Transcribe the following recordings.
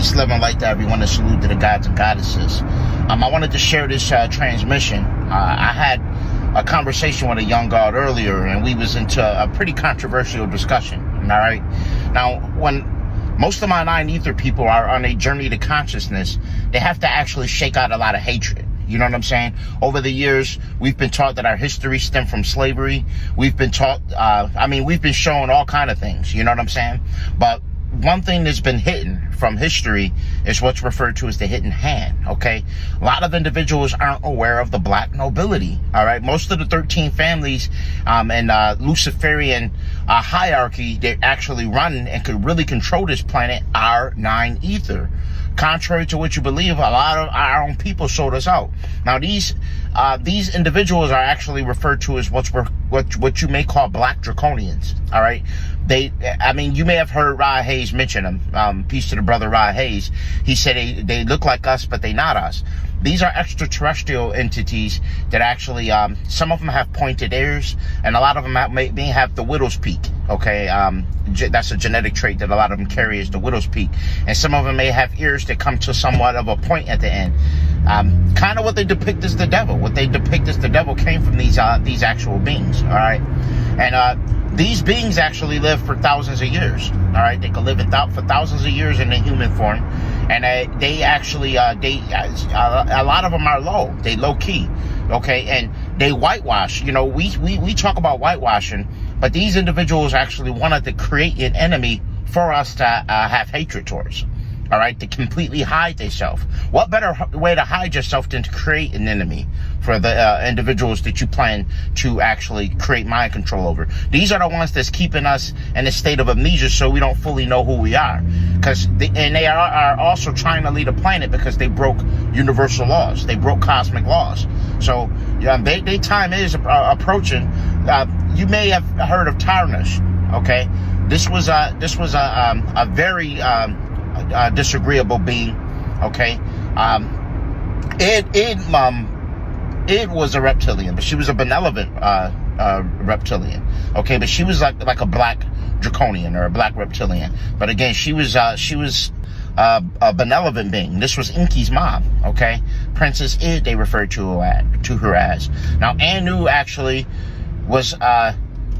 Peace, love, and light to everyone, and salute to the gods and goddesses. I wanted to share this transmission. I had a conversation with a young god earlier, and we was into a pretty controversial discussion. All right. Now, when most of my nine ether people are on a journey to consciousness, they have to actually shake out a lot of hatred. You know what I'm saying? Over the years, we've been taught that our history stemmed from slavery. We've been taught, we've been shown all kind of things. You know what I'm saying? But one thing that's been hidden from history is what's referred to as the hidden hand, okay? A lot of individuals aren't aware of the black nobility, all right? Most of the 13 families and Luciferian hierarchy that actually run and could really control this planet are nine ether. Contrary to what you believe, a lot of our own people sold us out. Now, these individuals are actually referred to as what you may call black draconians. All right, you may have heard Rod Hayes mention them. Peace to the brother Rod Hayes. He said they look like us, but they not us. These are extraterrestrial entities that actually, some of them have pointed ears, and a lot of them may have the widow's peak. Okay, that's a genetic trait that a lot of them carry, is the widow's peak. And some of them may have ears that come to somewhat of a point at the end. Kind of what they depict as the devil. What they depict as the devil came from these actual beings. All right, and these beings actually live for thousands of years. All right, they can live for thousands of years in the human form, and they actually a lot of them are low. They low key, okay, and they whitewash. You know, we talk about whitewashing, but these individuals actually wanted to create an enemy for us to have hatred towards. All right, to completely hide themselves. What better way to hide yourself than to create an enemy for the individuals that you plan to actually create mind control over? These are the ones that's keeping us in a state of amnesia, so we don't fully know who we are. And they are also trying to lead a planet because they broke universal laws. They broke cosmic laws. So their time is approaching. You may have heard of Tarnish. Okay, this was a very disagreeable being. Okay, it was a reptilian, but she was a benevolent reptilian. Okay, but she was like a black draconian or a black reptilian. But again, she was a benevolent being. This was Inky's mom. Okay, Princess Id, they referred to her as. Now, Anu actually was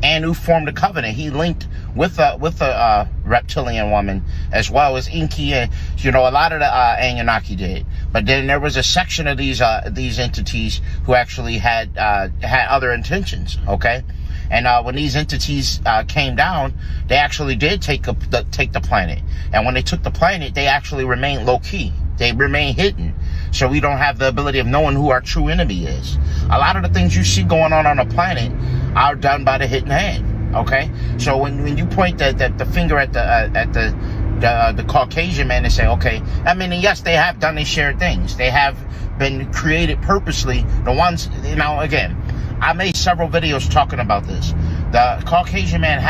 Anu formed a covenant. He linked with a reptilian woman, as well as Inky, and a lot of the Anunnaki did. But then there was a section of these entities who actually had other intentions. Okay, and when these entities came down, they actually did take the planet. And when they took the planet, they actually remained low key. They remain hidden, so we don't have the ability of knowing who our true enemy is. A lot of the things you see going on the planet are done by the hidden hand. Okay, so when you point the finger at the Caucasian man and say, okay, yes, they have done these shared things. They have been created purposely. The ones, again, I made several videos talking about this. The Caucasian man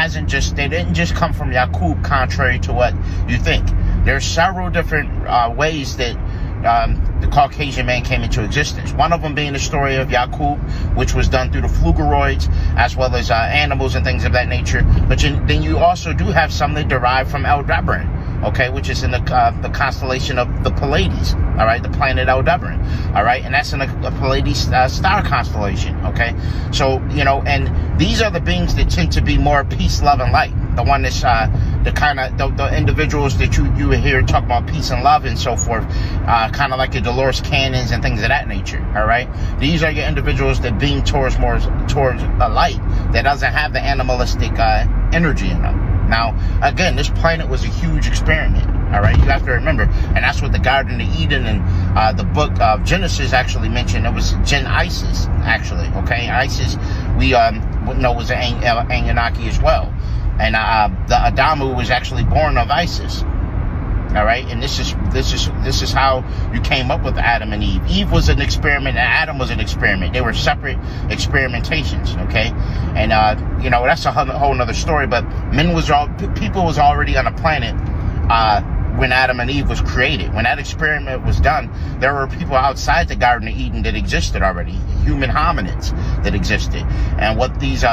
they didn't just come from Yakub, contrary to what you think. There's several different ways that the Caucasian man came into existence. One of them being the story of Yakub, which was done through the Flugeroids, as well as animals and things of that nature. But then you also do have some that derive from Aldebaran, okay, which is in the constellation of the Pleiades, all right, the planet Aldebaran, all right, and that's in the Pleiades star constellation, okay. So, and these are the beings that tend to be more peace, love, and light. The one that's the individuals that you hear talk about peace and love and so forth, kind of like your Dolores Cannons and things of that nature. All right, these are your individuals that beam towards a light that doesn't have the animalistic energy in them. Now, again, this planet was a huge experiment. All right, you have to remember, and that's what the Garden of Eden and the book of Genesis actually mentioned. It was Gen Isis, actually. Okay, Isis we know was an Anunnaki as well. And the Adamu was actually born of Isis. All right, and this is how you came up with Adam and Eve. Eve was an experiment, and Adam was an experiment. They were separate experimentations. Okay, and that's a whole nother story. But people was already on a planet when Adam and Eve was created. When that experiment was done, there were people outside the Garden of Eden that existed already, human hominids that existed. And what these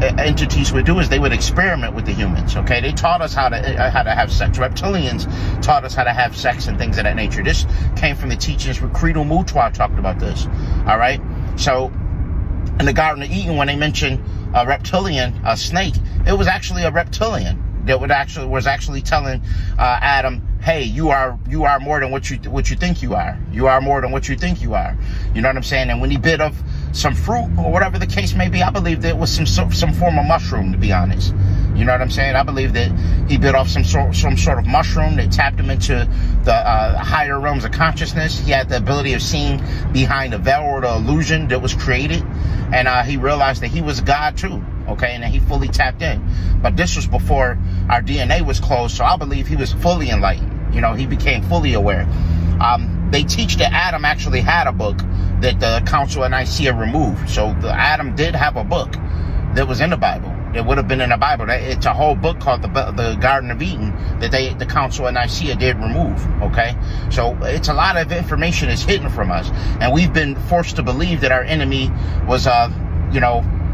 entities would do is they would experiment with the humans. Okay, they taught us how to have sex. Reptilians taught us how to have sex and things of that nature. This came from the teachings where Credo Mutwa talked about this. All right, so in the Garden of Eden, when they mentioned a reptilian, a snake, it was actually a reptilian that was actually telling Adam, hey, you are more than what you think you are. You are more than what you think you are. You know what I'm saying? And when he bit of some fruit or whatever the case may be, I believe that it was some form of mushroom, to be honest. You know what I'm saying? I believe that he bit off some sort of mushroom that tapped him into the higher realms of consciousness. He had the ability of seeing behind the veil or the illusion that was created, and he realized that he was God too. Okay, and then he fully tapped in. But this was before our DNA was closed, so I believe he was fully enlightened. You know, he became fully aware. They teach that Adam actually had a book that the Council of Nicaea removed. So Adam did have a book that was in the Bible. It would have been in the Bible. It's a whole book called the Garden of Eden that the Council of Nicaea did remove. Okay, so it's a lot of information is hidden from us, and we've been forced to believe that our enemy was,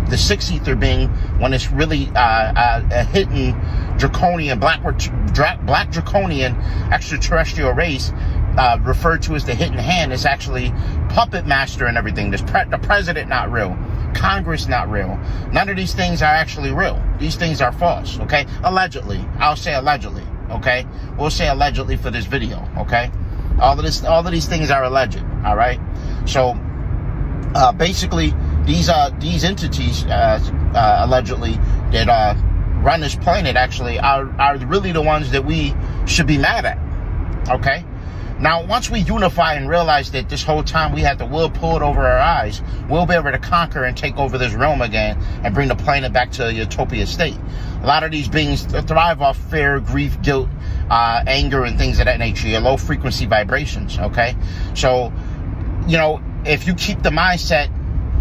the sixth ether being, when it's really a hidden draconian, black draconian extraterrestrial race, referred to as the hidden hand, is actually puppet master and everything. The president not real. Congress not real. None of these things are actually real. These things are false. Okay, allegedly. I'll say allegedly. Okay, we'll say allegedly for this video. Okay, all of these things are alleged. All right, so basically these entities allegedly that run this planet actually are really the ones that we should be mad at. Okay, now once we unify and realize that this whole time we had the wool pulled over our eyes, we'll be able to conquer and take over this realm again and bring the planet back to a utopia state. A lot of these beings thrive off fear, grief, guilt, anger, and things of that nature, your low frequency vibrations. Okay, so if you keep the mindset,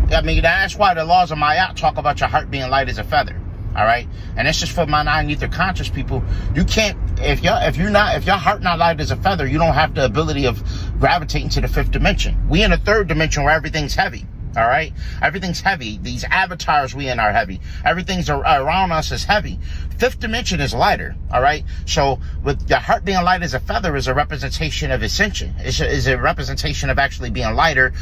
I mean, that's why the laws of Ma'at talk about your heart being light as a feather. All right, and that's just for my non-ether conscious people. You can't, if your heart not light as a feather, you don't have the ability of gravitating to the fifth dimension. We in the third dimension where everything's heavy. All right, everything's heavy. These avatars we in are heavy. Everything's around us is heavy. Fifth dimension is lighter. All right, so with your heart being light as a feather is a representation of ascension. Is a representation of actually being lighter,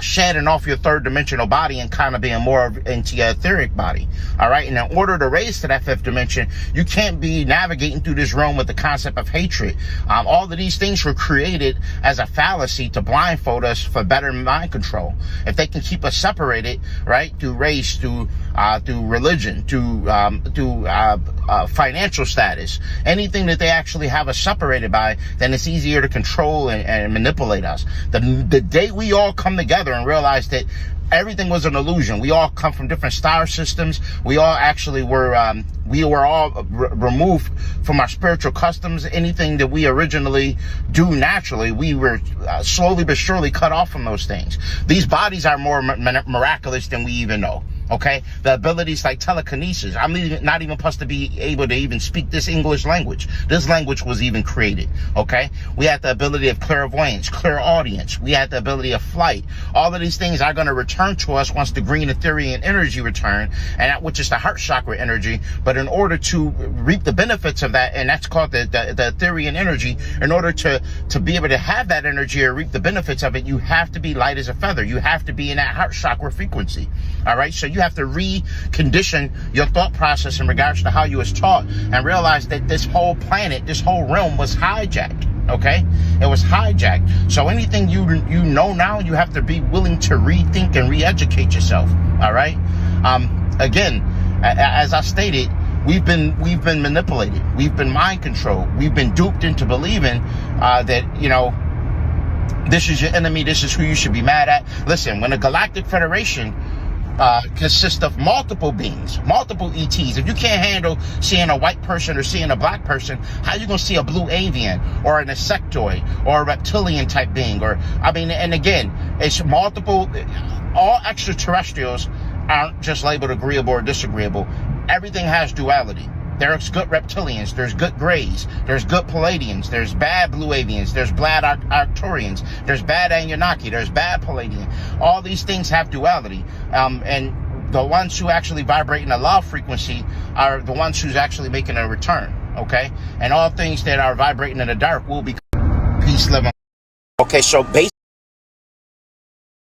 shedding off your third dimensional body and kind of being more into your etheric body. All right, and in order to raise to that fifth dimension, you can't be navigating through this realm with the concept of hatred. All of these things were created as a fallacy to blindfold us for better mind control. If they can keep us separated, right, through race, through religion, through financial status, anything that they actually have us separated by, then it's easier to control and manipulate us. The day we all come together and realize that everything was an illusion. We all come from different star systems. We all actually were all removed from our spiritual customs. Anything that we originally do naturally, we were slowly but surely cut off from those things. These bodies are more miraculous than we even know. Okay, the abilities like telekinesis. I'm not even supposed to be able to even speak this English language. This language was even created. Okay, we had the ability of clairvoyance, clairaudience. We had the ability of flight. All of these things are going to return to us once the green Ethereum energy return, and that which is the heart chakra energy. But in order to reap the benefits of that, and that's called the Ethereum energy, in order to be able to have that energy or reap the benefits of it, you have to be light as a feather. You have to be in that heart chakra frequency. All right, so you have to recondition your thought process in regards to how you was taught and realize that this whole planet, this whole realm was hijacked. Okay, it was hijacked. So anything you know now, you have to be willing to rethink and re-educate yourself. All right. Again, as I stated, we've been manipulated. We've been mind controlled. We've been duped into believing that this is your enemy. This is who you should be mad at. Listen, when a galactic federation consists of multiple beings, multiple ETs. If you can't handle seeing a white person or seeing a black person, how you gonna see a blue avian or an insectoid or a reptilian type being? And again, it's multiple. All extraterrestrials aren't just labeled agreeable or disagreeable. Everything has duality. There's good reptilians, there's good grays, there's good Palladians, there's bad blue avians, there's bad Arcturians, there's bad Anunnaki, there's bad Palladian. All these things have duality. And the ones who actually vibrate in the love frequency are the ones who's actually making a return, okay? And all things that are vibrating in the dark will be peace, love, and... Okay, so basically